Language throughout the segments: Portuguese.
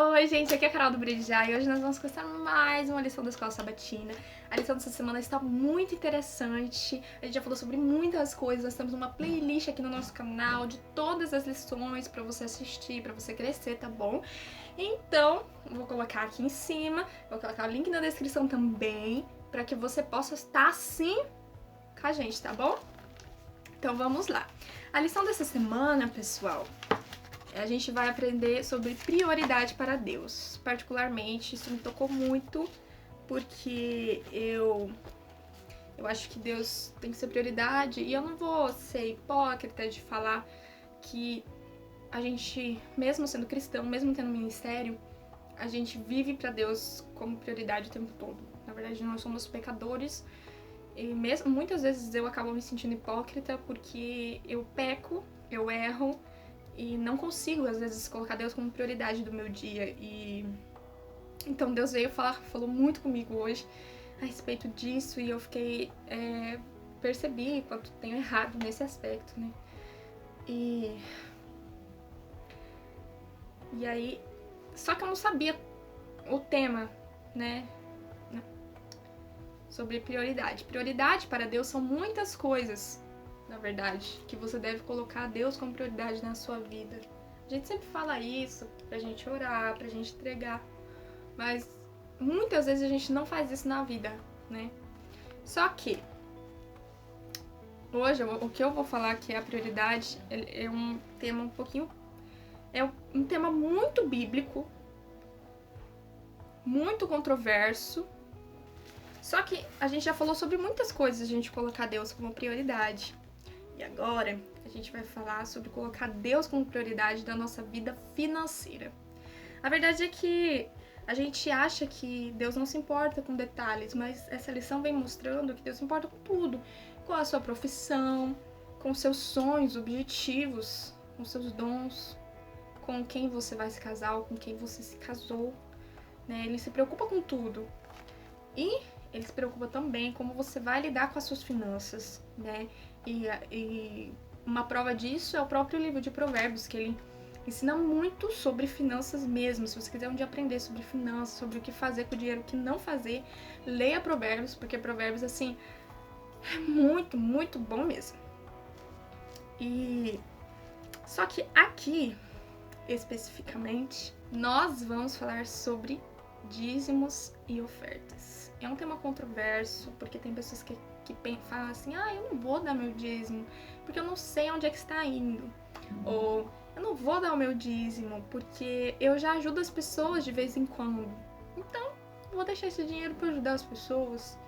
Oi, gente, aqui é a Carol do Brilhar e hoje nós vamos começar mais uma lição da Escola Sabatina. A lição dessa semana está muito interessante, a gente já falou sobre muitas coisas, nós temos uma playlist aqui no nosso canal de todas as lições pra você assistir, pra você crescer, tá bom? Então, vou colocar aqui em cima, vou colocar o link na descrição também, pra que você possa estar assim com a gente, tá bom? Então vamos lá. A lição dessa semana, pessoal, a gente vai aprender sobre prioridade para Deus. Particularmente, isso me tocou muito, porque eu acho que Deus tem que ser prioridade, e eu não vou ser hipócrita de falar que a gente, mesmo sendo cristão, mesmo tendo ministério, a gente vive para Deus como prioridade o tempo todo. Na verdade, nós somos pecadores, e mesmo muitas vezes eu acabo me sentindo hipócrita porque eu peco, eu erro, e não consigo, às vezes, colocar Deus como prioridade do meu dia. E então Deus veio falou muito comigo hoje a respeito disso, e eu fiquei, percebi quanto tenho errado nesse aspecto, né? E aí, só que eu não sabia o tema, né? Sobre prioridade. Prioridade para Deus são muitas coisas, na verdade, que você deve colocar Deus como prioridade na sua vida. A gente sempre fala isso pra gente orar, pra gente entregar, mas muitas vezes a gente não faz isso na vida, né? Só que hoje o que eu vou falar que é a prioridade é um tema um tema muito bíblico, muito controverso. Só que a gente já falou sobre muitas coisas, a gente colocar Deus como prioridade. E agora a gente vai falar sobre colocar Deus como prioridade da nossa vida financeira. A verdade é que a gente acha que Deus não se importa com detalhes, mas essa lição vem mostrando que Deus se importa com tudo. Com a sua profissão, com seus sonhos, objetivos, com seus dons, com quem você vai se casar ou com quem você se casou, né? Ele se preocupa com tudo. E ele se preocupa também como você vai lidar com as suas finanças, né? E uma prova disso é o próprio livro de Provérbios, que ele ensina muito sobre finanças mesmo. Se você quiser um dia aprender sobre finanças, sobre o que fazer com o dinheiro, o que não fazer, leia Provérbios, porque Provérbios, assim, é muito, muito bom mesmo. E só que aqui, especificamente, nós vamos falar sobre dízimos e ofertas. É um tema controverso, porque tem pessoas que falam assim, eu não vou dar meu dízimo, porque eu não sei onde é que está indo. Ou, eu não vou dar o meu dízimo, porque eu já ajudo as pessoas de vez em quando. Então, vou deixar esse dinheiro para ajudar as pessoas.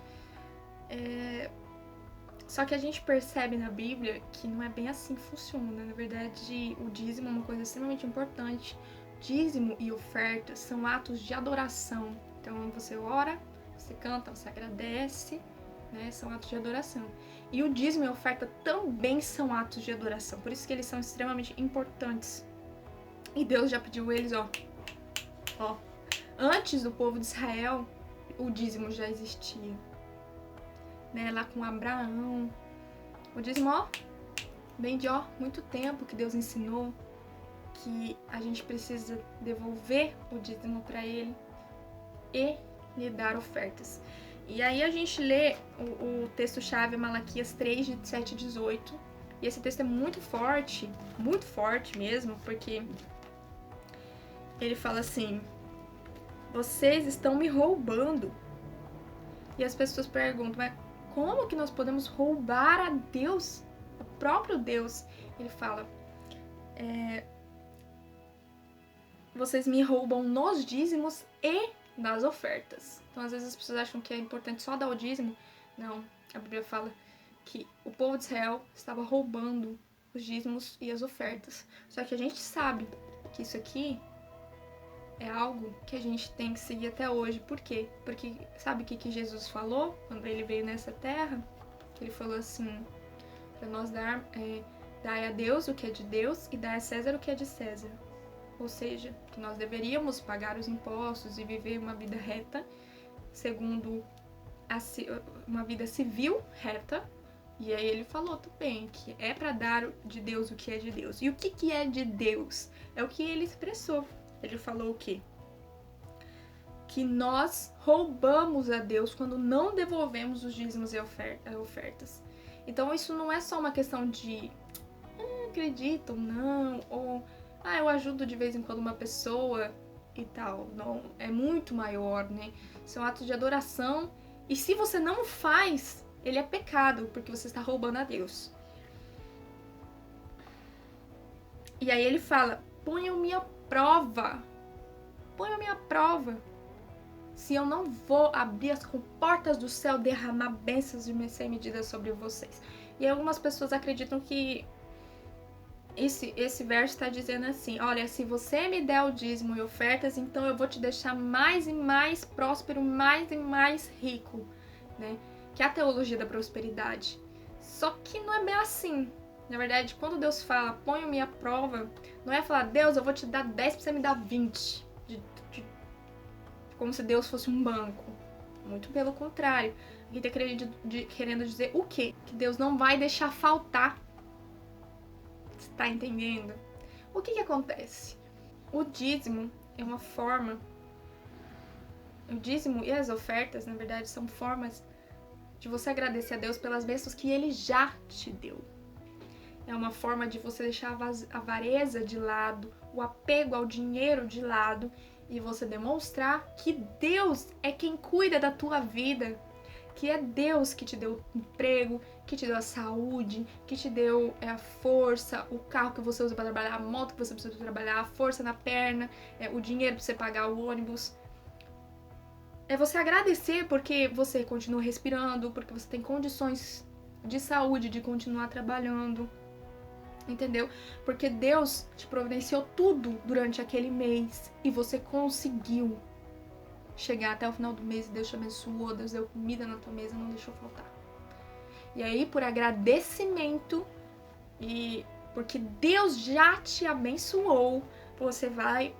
Só que a gente percebe na Bíblia que não é bem assim que funciona. Na verdade, o dízimo é uma coisa extremamente importante. Dízimo e oferta são atos de adoração. Então, você ora, você canta, você agradece, né? São atos de adoração. E o dízimo e a oferta também são atos de adoração. Por isso que eles são extremamente importantes. E Deus já pediu eles, ó. Antes do povo de Israel, o dízimo já existia. Né? Lá com Abraão. O dízimo, vem de muito tempo que Deus ensinou que a gente precisa devolver o dízimo para ele e lhe dar ofertas. E aí a gente lê o texto-chave Malaquias 3, de 7 a 18. E esse texto é muito forte mesmo, porque ele fala assim: vocês estão me roubando. E as pessoas perguntam, mas como que nós podemos roubar a Deus, o próprio Deus? Ele fala, vocês me roubam nos dízimos e nas ofertas. Então, às vezes as pessoas acham que é importante só dar o dízimo. Não, a Bíblia fala que o povo de Israel estava roubando os dízimos e as ofertas. Só que a gente sabe que isso aqui é algo que a gente tem que seguir até hoje. Por quê? Porque sabe o que Jesus falou quando ele veio nessa terra? Ele falou assim, para nós dar a Deus o que é de Deus e dar a César o que é de César. Ou seja, que nós deveríamos pagar os impostos e viver uma vida reta, segundo uma vida civil reta. E aí ele falou também que é para dar de Deus o que é de Deus. E o que é de Deus? É o que ele expressou. Ele falou o quê? que nós roubamos a Deus quando não devolvemos os dízimos e ofertas. Então isso não é só uma questão de acredito ou não, ou eu ajudo de vez em quando uma pessoa e tal. Não, é muito maior, né? Isso é um ato de adoração, e se você não faz, ele é pecado, porque você está roubando a Deus. E aí ele fala, ponham-me à prova. Ponham-me à prova. Se eu não vou abrir as comportas do céu, derramar bênçãos sem medida sobre vocês. E algumas pessoas acreditam que esse verso está dizendo assim, olha, se você me der o dízimo e ofertas, então eu vou te deixar mais e mais próspero, mais e mais rico, né? Que é a teologia da prosperidade. Só que não é bem assim. Na verdade, quando Deus fala, ponha-me à prova, não é falar, Deus, eu vou te dar 10 pra você me dar 20. Como se Deus fosse um banco. Muito pelo contrário. Aqui tá querendo dizer o quê? Que Deus não vai deixar faltar. Você tá entendendo? O que acontece? O dízimo é uma forma... O dízimo e as ofertas, na verdade, são formas de você agradecer a Deus pelas bênçãos que Ele já te deu. É uma forma de você deixar a avareza de lado, o apego ao dinheiro de lado, e você demonstrar que Deus é quem cuida da tua vida, que é Deus que te deu o emprego, que te deu a saúde, que te deu a força, o carro que você usa para trabalhar, a moto que você precisa trabalhar, a força na perna, o dinheiro para você pagar o ônibus. É você agradecer porque você continua respirando, porque você tem condições de saúde de continuar trabalhando. Entendeu? Porque Deus te providenciou tudo durante aquele mês e você conseguiu chegar até o final do mês e Deus te abençoou, Deus deu comida na tua mesa, não deixou faltar. E aí, por agradecimento e porque Deus já te abençoou, você vai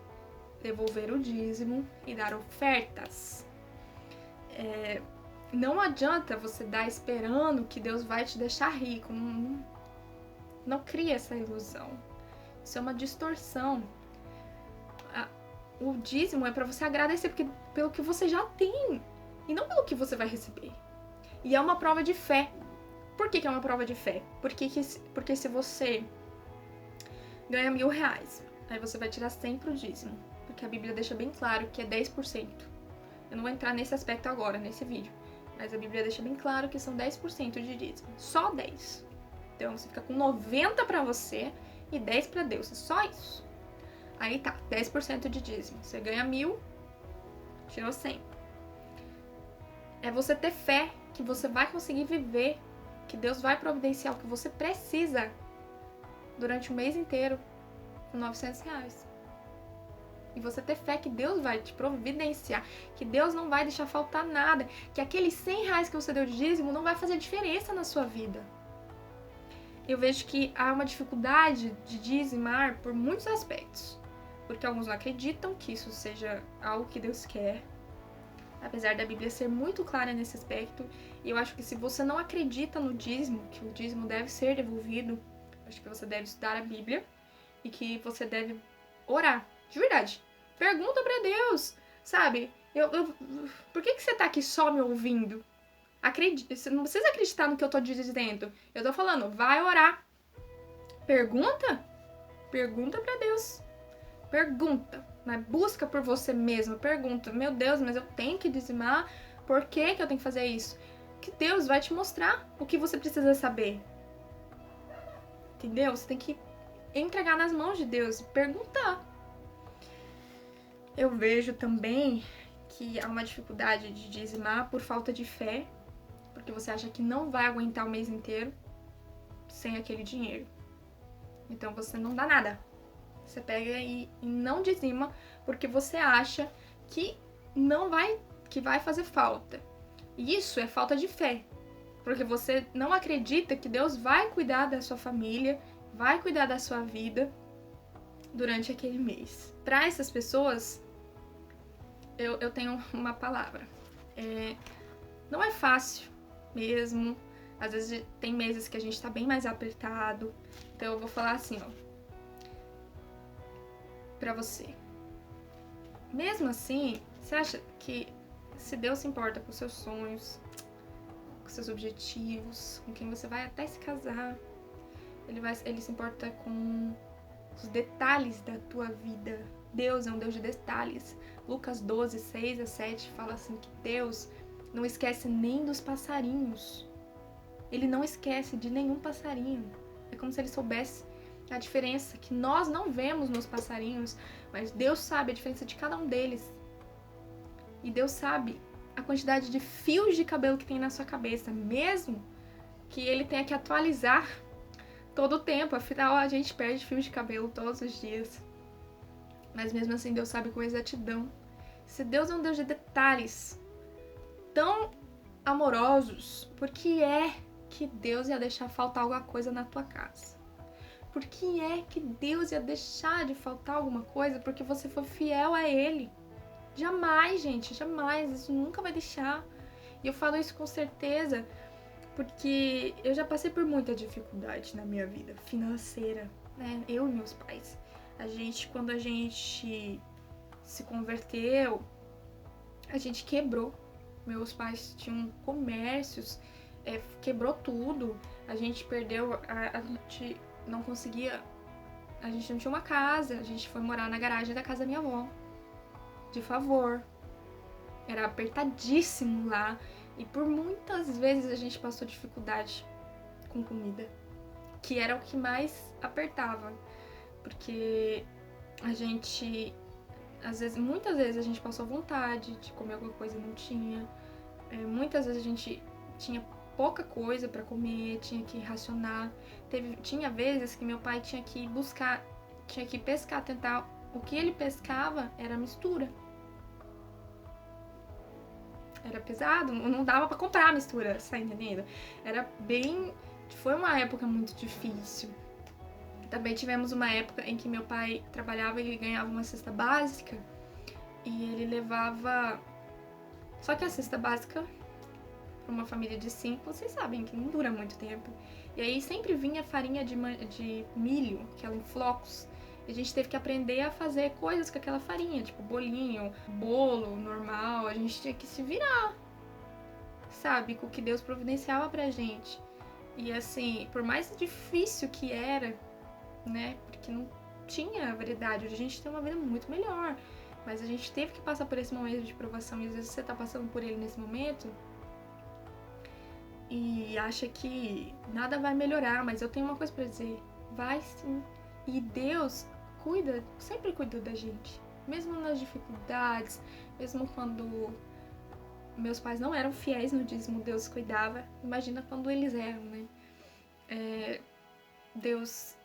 devolver o dízimo e dar ofertas. Não adianta você dar esperando que Deus vai te deixar rico. Não cria essa ilusão. Isso é uma distorção. O dízimo é para você agradecer pelo que você já tem e não pelo que você vai receber. E é uma prova de fé. Por que é uma prova de fé? Porque se você ganha R$1.000, aí você vai tirar 100 pro dízimo. Porque a Bíblia deixa bem claro que é 10%. Eu não vou entrar nesse aspecto agora, nesse vídeo. Mas a Bíblia deixa bem claro que são 10% de dízimo. Só 10%. Então você fica com 90 pra você e 10 pra Deus. É só isso. Aí tá, 10% de dízimo. Você ganha 1.000, tirou 100. É você ter fé que você vai conseguir viver, que Deus vai providenciar o que você precisa durante o mês inteiro com R$900. E você ter fé que Deus vai te providenciar, que Deus não vai deixar faltar nada, que aqueles R$100 que você deu de dízimo não vai fazer diferença na sua vida. Eu vejo que há uma dificuldade de dizimar por muitos aspectos. Porque alguns não acreditam que isso seja algo que Deus quer. Apesar da Bíblia ser muito clara nesse aspecto. E eu acho que se você não acredita no dízimo, que o dízimo deve ser devolvido, acho que você deve estudar a Bíblia. E que você deve orar. De verdade. Pergunta pra Deus. Sabe? Por que você tá aqui só me ouvindo? Você não precisa acreditar no que eu tô dizendo. Eu tô falando, vai orar. Pergunta pra Deus. Pergunta, mas busca por você mesmo. Pergunta, meu Deus, mas eu tenho que dizimar? Por que eu tenho que fazer isso? Que Deus vai te mostrar o que você precisa saber. Entendeu? Você tem que entregar nas mãos de Deus e perguntar. Eu vejo também que há uma dificuldade de dizimar por falta de fé. Porque você acha que não vai aguentar o mês inteiro sem aquele dinheiro. Então você não dá nada. Você pega e não dizima porque você acha que que vai fazer falta. E isso é falta de fé. Porque você não acredita que Deus vai cuidar da sua família, vai cuidar da sua vida durante aquele mês. Para essas pessoas, eu tenho uma palavra. Não é fácil mesmo. Às vezes tem meses que a gente tá bem mais apertado. Então eu vou falar assim, ó. Pra você. Mesmo assim, Você acha que se Deus se importa com seus sonhos, com seus objetivos, com quem você vai até se casar, ele se importa com os detalhes da tua vida. Deus é um Deus de detalhes. Lucas 12, 6 a 7 fala assim que Deus não esquece nem dos passarinhos. Ele não esquece de nenhum passarinho. É como se ele soubesse a diferença que nós não vemos nos passarinhos, mas Deus sabe a diferença de cada um deles. E Deus sabe a quantidade de fios de cabelo que tem na sua cabeça, mesmo que ele tenha que atualizar todo o tempo. Afinal, a gente perde fios de cabelo todos os dias. Mas mesmo assim, Deus sabe com exatidão. Se Deus é um Deus de detalhes tão amorosos, por que é que Deus ia deixar faltar alguma coisa na tua casa? Por que é que Deus ia deixar de faltar alguma coisa porque você foi fiel a Ele? Jamais, gente, jamais. Isso nunca vai deixar. E eu falo isso com certeza porque eu já passei por muita dificuldade na minha vida financeira, né? Eu e meus pais. Quando a gente se converteu, a gente quebrou. Meus pais tinham comércios, quebrou tudo. A gente perdeu, a gente não conseguia, a gente não tinha uma casa, a gente foi morar na garagem da casa da minha avó, de favor. Era apertadíssimo lá e por muitas vezes a gente passou dificuldade com comida, que era o que mais apertava, porque a gente, muitas vezes a gente passou vontade de comer alguma coisa e não tinha. Muitas vezes a gente tinha pouca coisa pra comer, tinha que racionar. Tinha vezes que meu pai tinha que pescar, tentar. O que ele pescava era mistura. Era pesado, não dava pra comprar a mistura, tá entendendo? Foi uma época muito difícil. Também tivemos uma época em que meu pai trabalhava e ele ganhava uma cesta básica e ele levava. Só que a cesta básica, para uma família de 5, vocês sabem que não dura muito tempo. E aí sempre vinha farinha de milho, aquela em flocos. E a gente teve que aprender a fazer coisas com aquela farinha, tipo bolinho, bolo normal. A gente tinha que se virar, sabe? Com o que Deus providenciava pra gente. E assim, por mais difícil que era, né? Porque não tinha variedade. Hoje a gente tem uma vida muito melhor. Mas a gente teve que passar por esse momento de provação. E às vezes você tá passando por ele nesse momento e acha que nada vai melhorar. Mas eu tenho uma coisa pra dizer. Vai sim. E Deus sempre cuidou da gente. Mesmo nas dificuldades, mesmo quando meus pais não eram fiéis no dízimo, Deus cuidava. Imagina quando eles eram, né? Deus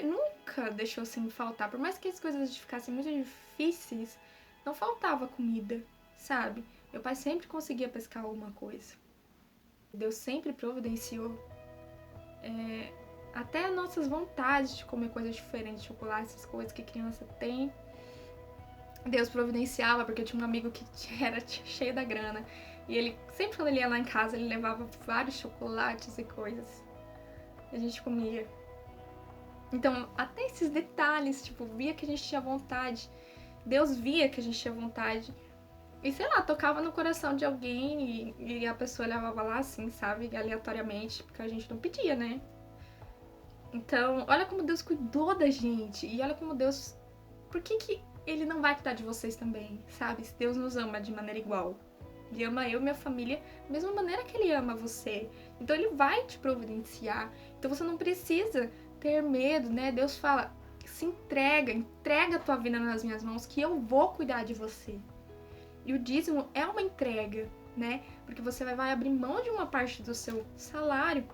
nunca deixou assim faltar. Por mais que as coisas ficassem muito difíceis, não faltava comida, sabe? Meu pai sempre conseguia pescar alguma coisa. Deus sempre providenciou. Até nossas vontades de comer coisas diferentes, chocolate, essas coisas que criança tem. Deus providenciava, porque eu tinha um amigo que era cheio da grana. E ele, sempre quando ele ia lá em casa, ele levava vários chocolates e coisas. E a gente comia. Então, até esses detalhes, tipo, via que a gente tinha vontade. Deus via que a gente tinha vontade. E, sei lá, tocava no coração de alguém e a pessoa levava lá assim, sabe? Aleatoriamente, porque a gente não pedia, né? Então, olha como Deus cuidou da gente. E olha como Deus... Por que Ele não vai cuidar de vocês também, sabe? Se Deus nos ama de maneira igual. Ele ama eu e minha família da mesma maneira que Ele ama você. Então, Ele vai te providenciar. Então, você não precisa ter medo, né? Deus fala, se entrega a tua vida nas minhas mãos que eu vou cuidar de você. E o dízimo é uma entrega, né? Porque você vai abrir mão de uma parte do seu salário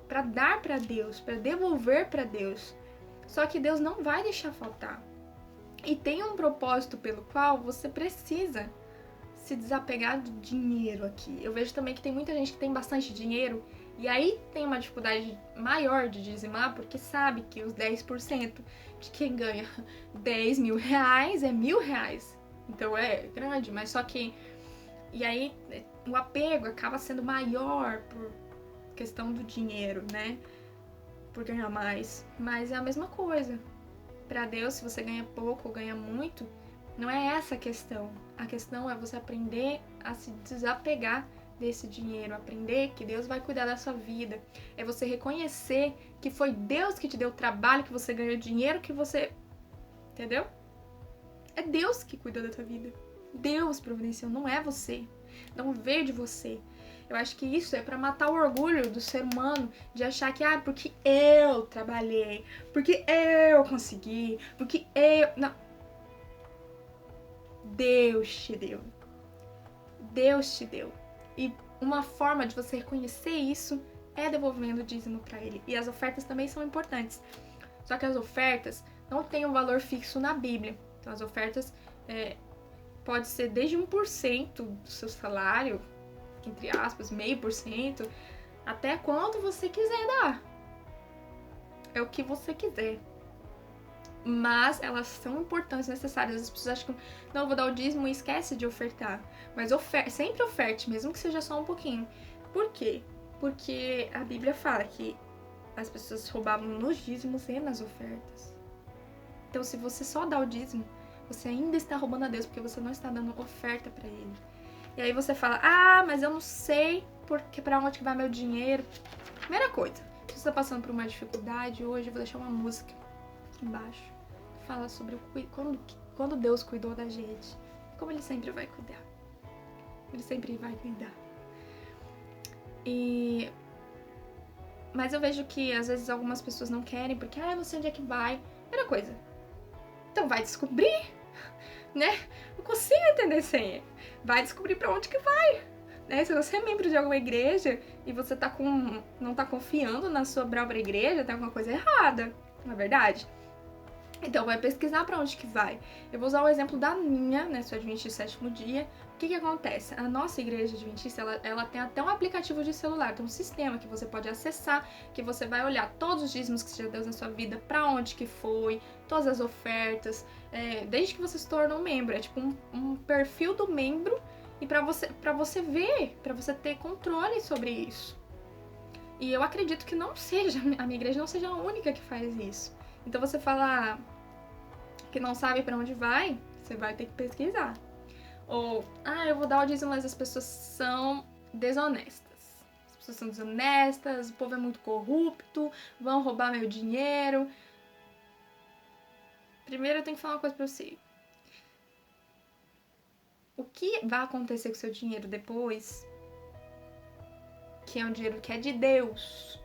para dar para Deus, para devolver para Deus. Só que Deus não vai deixar faltar. E tem um propósito pelo qual você precisa se desapegar do dinheiro aqui. Eu vejo também que tem muita gente que tem bastante dinheiro e aí tem uma dificuldade maior de dizimar porque sabe que os 10% de quem ganha 10 mil reais é R$1.000. Então é grande, mas só que... E aí o apego acaba sendo maior por questão do dinheiro, né? Por ganhar mais. Mas é a mesma coisa. Pra Deus, se você ganha pouco ou ganha muito, Não é essa a questão. A questão é você aprender a se desapegar desse dinheiro, aprender que Deus vai cuidar da sua vida. É você reconhecer que foi Deus que te deu o trabalho, que você ganhou dinheiro, que você... Entendeu? É Deus que cuida da tua vida. Deus providenciou, não é você. Não veio de você. Eu acho que isso é pra matar o orgulho do ser humano de achar que, porque eu trabalhei, porque eu consegui, porque eu... Não. Deus te deu. Deus te deu. E uma forma de você reconhecer isso é devolvendo o dízimo pra Ele. E as ofertas também são importantes. Só que as ofertas não têm um valor fixo na Bíblia. Então as ofertas pode ser desde 1% do seu salário, entre aspas, 0,5%, até quanto você quiser dar. É o que você quiser. Mas elas são importantes, necessárias. As pessoas acham que não, eu vou dar o dízimo e esquece de ofertar. Mas sempre oferte, mesmo que seja só um pouquinho. Por quê? Porque a Bíblia fala que as pessoas roubavam nos dízimos e nas ofertas. Então, se você só dá o dízimo, você ainda está roubando a Deus, porque você não está dando oferta pra Ele. E aí você fala, mas eu não sei pra onde que vai meu dinheiro. Primeira coisa, se você está passando por uma dificuldade hoje, eu vou deixar uma música aqui embaixo. Fala sobre quando Deus cuidou da gente. Como Ele sempre vai cuidar. Ele sempre vai cuidar. Mas eu vejo que às vezes algumas pessoas não querem, porque, eu não sei onde é que vai. Primeira coisa, então vai descobrir, né? Não consigo entender senha. Vai descobrir pra onde que vai, né? Se você é membro de alguma igreja e você não tá confiando na sua própria igreja, tem alguma coisa errada, não é verdade? Então vai pesquisar pra onde que vai. Eu vou usar o exemplo da minha, né? Sou adventista do sétimo dia. O que acontece? A nossa igreja adventista, ela tem até um aplicativo de celular, tem um sistema que você pode acessar, que você vai olhar todos os dízimos que você já deu na sua vida, pra onde que foi, todas as ofertas, desde que você se tornou membro. É tipo um perfil do membro, e pra você ver, pra você ter controle sobre isso. E eu acredito que a minha igreja não seja a única que faz isso. Então você fala que não sabe pra onde vai, você vai ter que pesquisar. Ou, eu vou dar o dízimo, mas as pessoas são desonestas. As pessoas são desonestas, o povo é muito corrupto, vão roubar meu dinheiro. Primeiro eu tenho que falar uma coisa pra você. O que vai acontecer com o seu dinheiro depois, que é um dinheiro que é de Deus,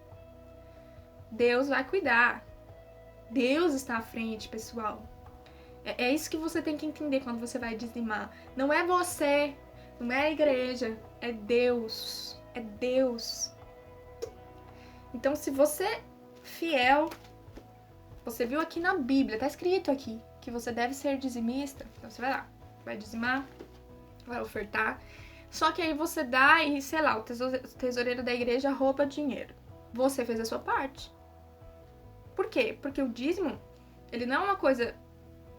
Deus vai cuidar. Deus está à frente, pessoal. É isso que você tem que entender quando você vai dizimar. Não é você, não é a igreja, é Deus. É Deus. Então, se você é fiel, você viu aqui na Bíblia, tá escrito aqui, que você deve ser dizimista. Então você vai lá, vai dizimar, vai ofertar. Só que aí você dá e, sei lá, o tesoureiro da igreja rouba dinheiro. Você fez a sua parte. Por quê? Porque o dízimo, ele não é uma coisa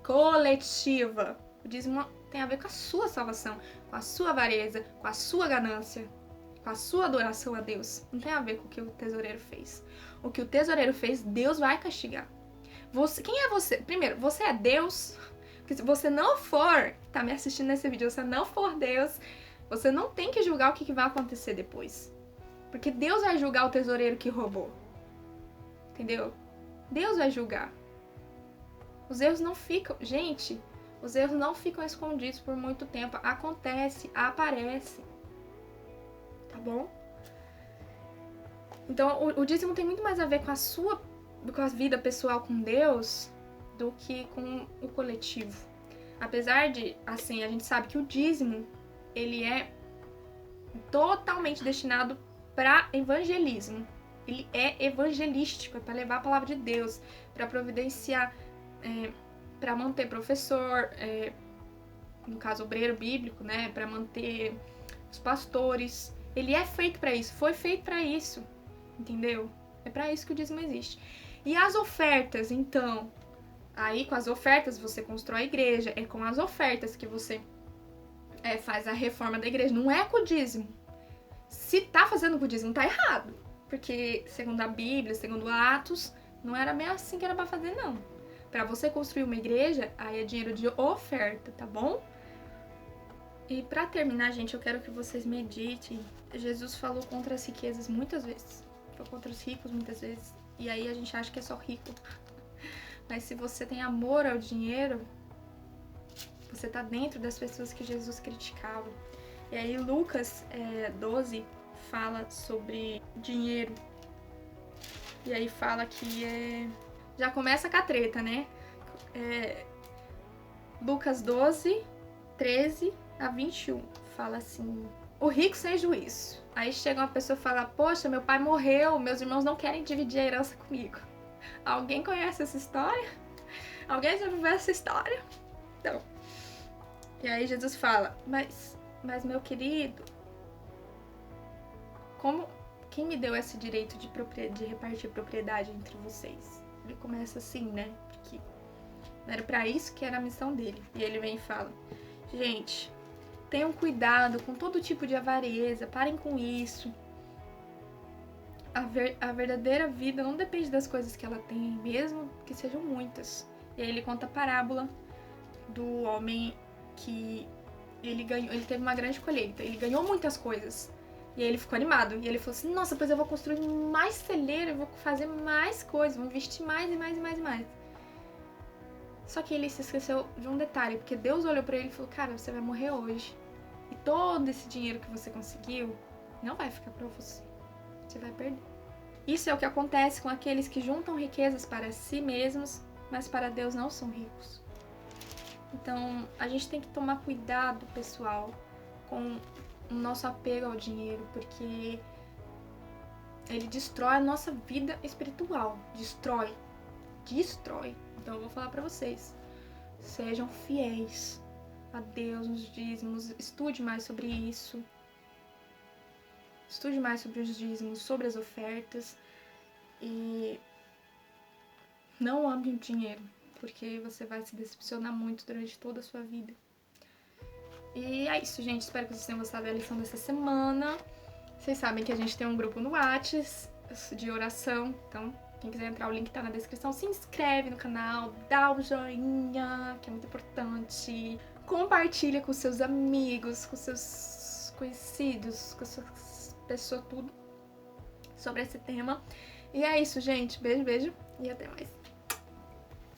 coletiva. O dízimo tem a ver com a sua salvação, com a sua avareza, com a sua ganância, com a sua adoração a Deus. Não tem a ver com o que o tesoureiro fez. O que o tesoureiro fez, Deus vai castigar. Quem é você? Primeiro, você é Deus? Porque se você não for, tá me assistindo nesse vídeo, você não for Deus, você não tem que julgar o que vai acontecer depois. Porque Deus vai julgar o tesoureiro que roubou. Entendeu? Deus vai julgar. Os erros não ficam... Gente, os erros não ficam escondidos por muito tempo. Acontece, aparece. Tá bom? Então, o dízimo tem muito mais a ver com a vida pessoal com Deus do que com o coletivo. Apesar de, assim, a gente sabe que o dízimo, ele é totalmente destinado para evangelismo. Ele é evangelístico, é para levar a palavra de Deus, para providenciar, para manter professor, no caso obreiro bíblico, né, para manter os pastores. Ele é feito para isso, foi feito para isso, entendeu? É para isso que o dízimo existe. E as ofertas, então, aí com as ofertas você constrói a igreja, é com as ofertas que você faz a reforma da igreja, não é com o dízimo. Se tá fazendo com o dízimo, tá errado. Porque, segundo a Bíblia, segundo Atos, não era bem assim que era pra fazer, não. Pra você construir uma igreja, aí é dinheiro de oferta, tá bom? E pra terminar, gente, eu quero que vocês meditem. Jesus falou contra as riquezas muitas vezes. Falou contra os ricos muitas vezes. E aí a gente acha que é só rico. Mas se você tem amor ao dinheiro, você tá dentro das pessoas que Jesus criticava. E aí Lucas 12 fala sobre dinheiro. E aí fala que já começa com a treta, né? Lucas 12, 13 a 21. Fala assim: o rico sem juízo. Aí chega uma pessoa e fala: poxa, meu pai morreu, meus irmãos não querem dividir a herança comigo. Alguém conhece essa história? Alguém já viveu essa história? Então. E aí Jesus fala: mas meu querido, quem me deu esse direito de repartir propriedade entre vocês? Ele começa assim, né? Porque não era pra isso que era a missão dele. E ele vem e fala: gente, tenham cuidado com todo tipo de avareza, parem com isso. A verdadeira vida não depende das coisas que ela tem, mesmo que sejam muitas. E aí ele conta a parábola do homem que ele teve uma grande colheita, ele ganhou muitas coisas. E aí ele ficou animado. E ele falou assim: nossa, pois eu vou construir mais celeiro, eu vou fazer mais coisas, vou investir mais e mais e mais e mais. Só que ele se esqueceu de um detalhe, porque Deus olhou pra ele e falou: cara, você vai morrer hoje. E todo esse dinheiro que você conseguiu não vai ficar pra você. Você vai perder. Isso é o que acontece com aqueles que juntam riquezas para si mesmos, mas para Deus não são ricos. Então, a gente tem que tomar cuidado, pessoal, com o nosso apego ao dinheiro, porque ele destrói a nossa vida espiritual. Destrói. Então eu vou falar pra vocês: sejam fiéis a Deus nos dízimos, estude mais sobre isso. Estude mais sobre os dízimos, sobre as ofertas. E não ame o dinheiro, porque você vai se decepcionar muito durante toda a sua vida. E é isso, gente. Espero que vocês tenham gostado da lição dessa semana. Vocês sabem que a gente tem um grupo no Whats de oração. Então, quem quiser entrar, o link tá na descrição. Se inscreve no canal, dá o joinha, que é muito importante. Compartilha com seus amigos, com seus conhecidos, com suas pessoas, tudo sobre esse tema. E é isso, gente. Beijo, beijo e até mais.